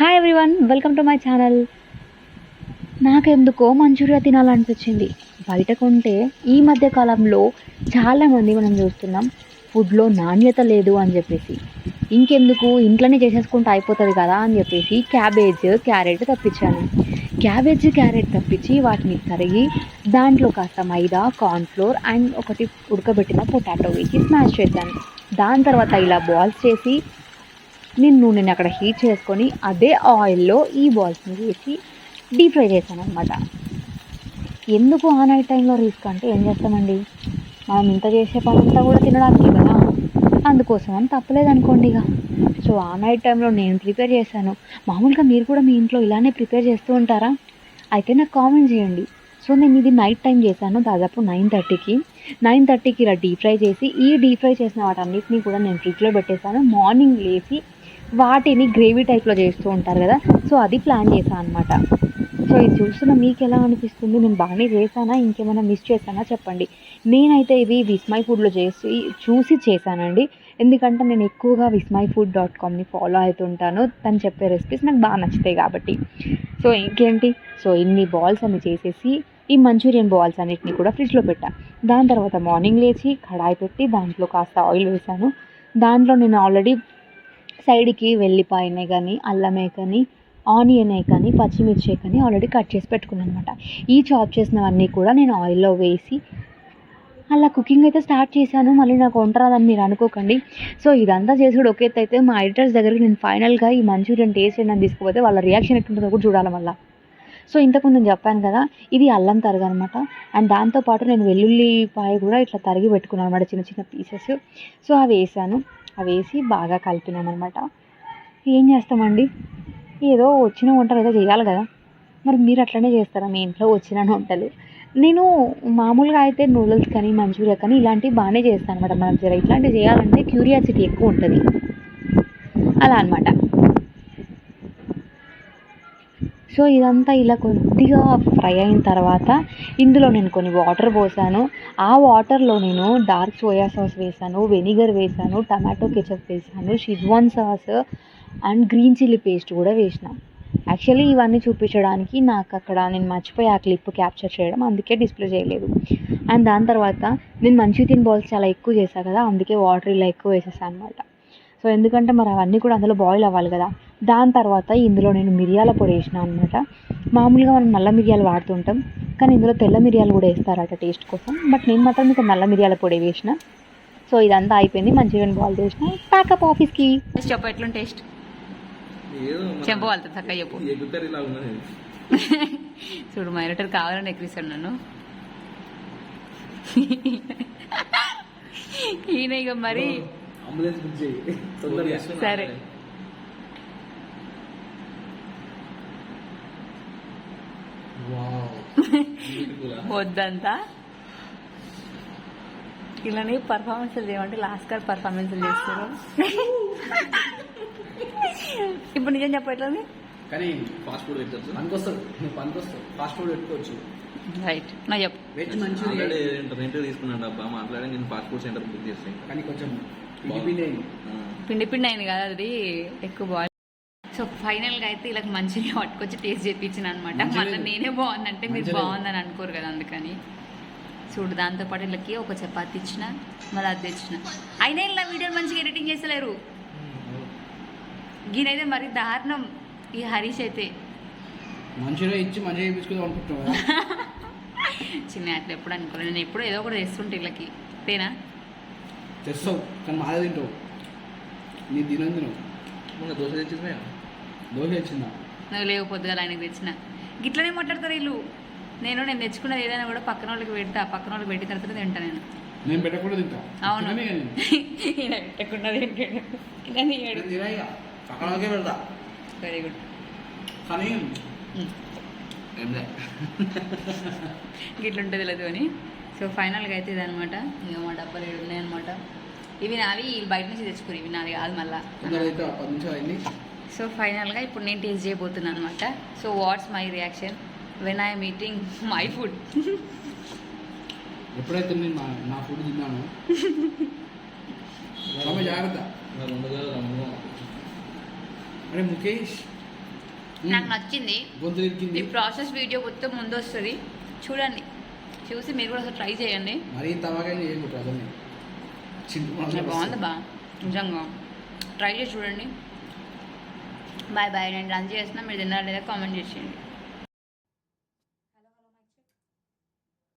Hi everyone, welcome to my channel. నాకెందుకో Manchuria తినాలనిపించింది. బయట కొంటే ఈ మధ్య కాలంలో చాలామంది మనం చూస్తున్నాం ఫుడ్లో నాణ్యత లేదు అని చెప్పేసి, ఇంకెందుకు ఇంట్లోనే చేసేసుకుంటే అయిపోతుంది కదా అని చెప్పేసి క్యాబేజ్ క్యారెట్ తప్పించాను. క్యాబేజ్ క్యారెట్ తప్పించి వాటిని తరిగి దాంట్లో కాస్త మైదా, కార్న్ఫ్లోర్ అండ్ ఒకటి ఉడకబెట్టిన పొటాటో వేసి స్మాష్ చేశాను. దాని తర్వాత ఇలా బాల్స్ చేసి నూనెని అక్కడ హీట్ చేసుకొని అదే ఆయిల్లో ఈ బాల్స్ని వేసి డీప్ ఫ్రై చేశాను అనమాట. ఎందుకు ఆ నైట్ టైంలో రిస్క్ అంటే ఏం చేస్తామండి, మనం ఇంత చేసే పనంతా కూడా తినడానికి కదా, అందుకోసం అని తప్పలేదు అనుకోండి ఇక. సో ఆ నైట్ టైంలో నేను ప్రిపేర్ చేశాను. మామూలుగా మీరు కూడా మీ ఇంట్లో ఇలానే ప్రిపేర్ చేస్తూ ఉంటారా? అయితే నాకు కామెంట్ చేయండి. సో నేను ఇది నైట్ టైం చేశాను, దాదాపు 9:30కి ఇలా డీప్ ఫ్రై చేసి, ఈ డీప్ ఫ్రై చేసిన వాటన్నిటిని కూడా నేను ఫ్రిడ్జ్లో పెట్టేశాను. మార్నింగ్ లేచి వాటిని గ్రేవీ టైప్లో చేస్తూ ఉంటారు కదా, సో అది ప్లాన్ చేశాను అనమాట. సో ఇది చూస్తున్న మీకు ఎలా అనిపిస్తుంది? నేను బాగానే చేశానా, ఇంకేమైనా మిస్ చేశానా చెప్పండి. నేనైతే ఇవి విస్మై ఫుడ్లో చూసి చేశానండి. ఎందుకంటే నేను ఎక్కువగా vismyfood.comని ఫాలో అవుతుంటాను. తను చెప్పే రెసిపీస్ నాకు బాగా నచ్చుతాయి కాబట్టి. సో ఇంకేంటి, సో ఇన్ని బాల్స్ అన్ని చేసేసి ఈ మంచూరియన్ బాల్స్ అన్నిటిని కూడా ఫ్రిడ్జ్లో పెట్టా. దాని తర్వాత మార్నింగ్ లేచి కడాయి పెట్టి దాంట్లో కాస్త ఆయిల్ వేసాను. దాంట్లో నేను ఆల్రెడీ సైడ్కి వెల్లిపాయనే కానీ, అల్లమే కానీ, ఆనియనే కానీ, పచ్చిమిర్చి కానీ ఆల్రెడీ కట్ చేసి పెట్టుకున్నాను అనమాట. ఈ చాప్ చేసినవన్నీ కూడా నేను ఆయిల్లో వేసి అలా కుకింగ్ అయితే స్టార్ట్ చేశాను. మళ్ళీ నాకు వంట రాదని మీరు అనుకోకండి. సో ఇదంతా చేసుడు ఒక ఎత్తు అయితే, మా ఎడిటర్స్ దగ్గరికి నేను ఫైనల్గా ఈ మంచూరియన్ టేస్ట్ చేయడానికి తీసుకుపోతే వాళ్ళ రియాక్షన్ ఎట్లుంటుందో కూడా చూడాలి మళ్ళీ. సో ఇంతకుముందు నేను చెప్పాను కదా, ఇది అల్లం తరుగు అనమాట. అండ్ దాంతోపాటు నేను వెల్లుల్లిపాయ కూడా ఇట్లా తరిగి పెట్టుకున్నాను అనమాట, చిన్న చిన్న పీసెస్. సో అవి వేసాను. అవి వేసి బాగా కలిపినాను అనమాట. ఏం చేస్తామండి, ఏదో వచ్చిన వంటలు ఏదో చేయాలి కదా. మరి మీరు అట్లనే చేస్తారా మీ ఇంట్లో వచ్చిన వంటలు? నేను మామూలుగా అయితే నూడిల్స్ కానీ, మంచూరియా కానీ ఇలాంటివి బాగానే చేస్తాను అనమాట. మనకు జర ఇట్లాంటివి చేయాలంటే క్యూరియాసిటీ ఎక్కువ ఉంటుంది, అలా అనమాట. సో ఇదంతా ఇలా కొద్దిగా ఫ్రై అయిన తర్వాత ఇందులో నేను కొన్ని వాటర్ పోసాను. ఆ వాటర్లో నేను డార్క్ సోయా సాస్ వేసాను, వెనిగర్ వేసాను, టమాటో కెచప్ వేసాను, Schezwan sauce and green chilli paste కూడా వేసిన. యాక్చువల్లీ ఇవన్నీ చూపించడానికి నాకు అక్కడ నేను మర్చిపోయి ఆ క్లిప్ క్యాప్చర్ చేయడం, అందుకే డిస్ప్లే చేయలేదు. అండ్ దాని తర్వాత నేను మంచూరియన్ బాల్స్ చాలా ఎక్కువ చేశాను కదా, అందుకే వాటర్ ఇలా ఎక్కువ వేసేసాను అనమాట. సో ఎందుకంటే మరి అవన్నీ కూడా అందులో బాయిల్ అవ్వాలి కదా. దాని తర్వాత ఇందులో నేను మిరియాల పొడి వేసిన అనమాట. మామూలుగా మనం నల్ల మిరియాలు వాడుతుంటాం, కానీ ఇందులో తెల్ల మిరియాలు కూడా వేస్తారట టేస్ట్ కోసం. బట్ నేను మాత్రం ఇంకా నల్ల మిరియాల పొడి వేసిన. సో ఇదంతా అయిపోయింది, మంచూరియన్ బాల్ వేసిన, ప్యాకప్ ఆఫీస్కి. చెప్పు ఎట్లుంది టేస్ట్? చెప్పు వాళ్ళతో చక్కగా చెప్పు. చూడు మా ఎడిటర్ కావాలని ఎక్కిస్తాడు నన్ను. ఈయన ఇక మరి సరే వద్దంతా ఇలానే పర్ఫార్మెన్స్లు చేయమంటే లాస్ట్ కార్ పర్ఫార్మెన్స్లు చేస్తారు. ఇప్పుడు నిజం చెప్పట్లేదు కానీ ఫాస్ట్ ఫుడ్ పెట్టచ్చు, పనికొస్తుంది ఫాస్ట్ ఫుడ్ పెట్టుకోవచ్చు. రైట్, నా చెప్పు. వెజ్ మంచూరియా రెంట్ తీసుకున్నాను అబ్బా, మాట్లాడి నేను ఫాస్ట్ ఫుడ్ సెంటర్ బుక్ చేస్తాను. కానీ కొంచెం పిండి అయింది కదా అది ఎక్కువ బాగా. సో ఫైనల్గా అయితే ఇలా మంచిగా పట్టుకొచ్చి టేస్ట్ చేయించిన అనమాట. మళ్ళీ నేనే బాగుందంటే మీరు బాగుందని అనుకోరు కదా, అందుకని. చూడు దాంతోపాటు వీళ్ళకి ఒక చపాతి ఇచ్చిన, మళ్ళీ అది తెచ్చిన. అయినా ఇలా వీడియోలు మంచిగా ఎడిటింగ్ చేస్తలేరు. గీనైతే మరి దారుణం ఈ హరీష్ అయితే. మంచిగా ఇచ్చి మంచిగా చేయించుకుందాం అనుకుంటున్నాను. చిన్న అట్లా ఎప్పుడు అనుకోలేదు. నేను ఎప్పుడు ఏదో ఒకటి తెస్తుంటే వీళ్ళకి. తేనా తెస్తావు కానీ మాదే తింటావు. నీ తినవు. దోశ తెచ్చిందా? దోశ తెచ్చిందా? నువ్వు లేకపోతే కదా ఆయనకు తెచ్చిన. గిట్లనే మాట్లాడతారు వీళ్ళు. నేను తెచ్చుకున్నది ఏదైనా కూడా పక్కన వాళ్ళకి పెడతా, పక్కన వాళ్ళకి పెట్టిన తర్వాత తింటా. నేను పెట్టకుండా తింటా. అవును, ఈయన పెట్టకుండా తింటాడు. పెడతా. Very good. కానీ గిట్లుంటుంది లేదు అని. సో ఫైనల్గా అయితే ఇది అనమాట. ఇంకా మా డబ్బాలు ఏడు ఉన్నాయన్నమాట. ఇవి నావి బయట నుంచి తెచ్చుకుని, ఇవి నాది కాదు మళ్ళీ. సో ఫైనల్గా ఇప్పుడు నేను టేస్ట్ చేయబోతున్నాను అనమాట. So what's my reaction when I'm eating my food. ఎప్పుడైతే నేను నా ఫుడ్ తిన్నాను జాగ్రత్త. అరే ముఖేష్, నాకు నచ్చింది. గొంతు ఇరికింది. ఈ ప్రాసెస్ వీడియో మొత్తం ముందు వస్తుంది, చూడండి. చూసి మీరు కూడా ఒకసారి ట్రై చేయండి. మరీ తవ్వగా చేయకూడదు అసలు చింటు బాగుంది బా, నిజంగా ట్రై చేసి చూడండి. Bye bye. నేను లంచ్ చేస్తున్నా, మీరు తిన్నారా లేదా కామెంట్ చేసేయండి.